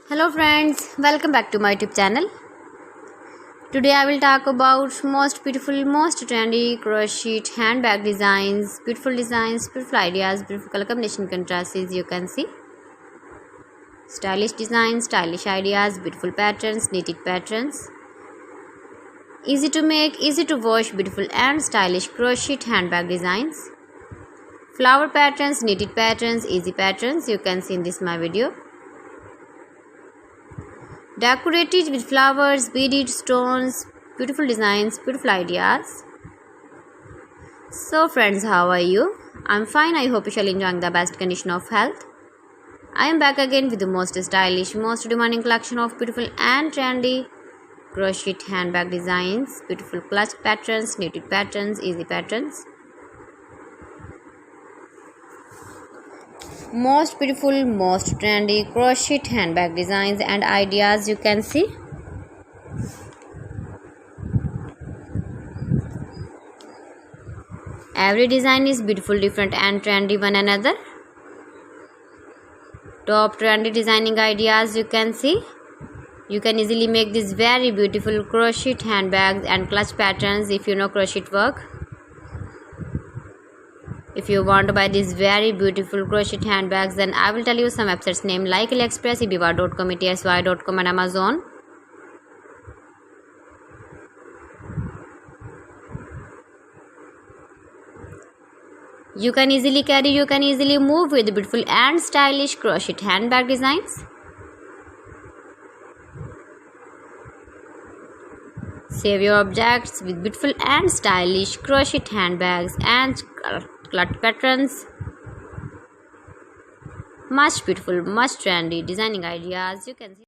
Hello friends, welcome back to my YouTube channel. Today I will talk about most beautiful, most trendy crochet handbag designs, beautiful ideas, beautiful color combination contrasts you can see. Stylish designs, stylish ideas, beautiful patterns, knitted patterns. Easy to make, easy to wash, beautiful and stylish crochet handbag designs. Flower patterns, knitted patterns, easy patterns you can see in this my video. Decorated with flowers, beaded stones, beautiful designs, beautiful ideas. So friends, how are you? I'm fine. I hope you shall enjoy the best condition of health. I am back again with the most stylish, most demanding collection of beautiful and trendy crochet handbag designs, beautiful clutch patterns, knitted patterns, easy patterns. Most beautiful, most trendy crochet handbag designs and ideas you can see. Every design is beautiful, different and trendy one another. Top trendy designing ideas you can see. You can easily make these very beautiful crochet handbags and clutch patterns if you know crochet work. If you want to buy these very beautiful crochet handbags, then I will tell you some websites name like AliExpress, eBay.com, ETSY.com and Amazon. You can easily carry, you can easily move with beautiful and stylish crochet handbag designs. Save your objects with beautiful and stylish crochet handbags and clutch patterns. Much beautiful, much trendy designing ideas you can see.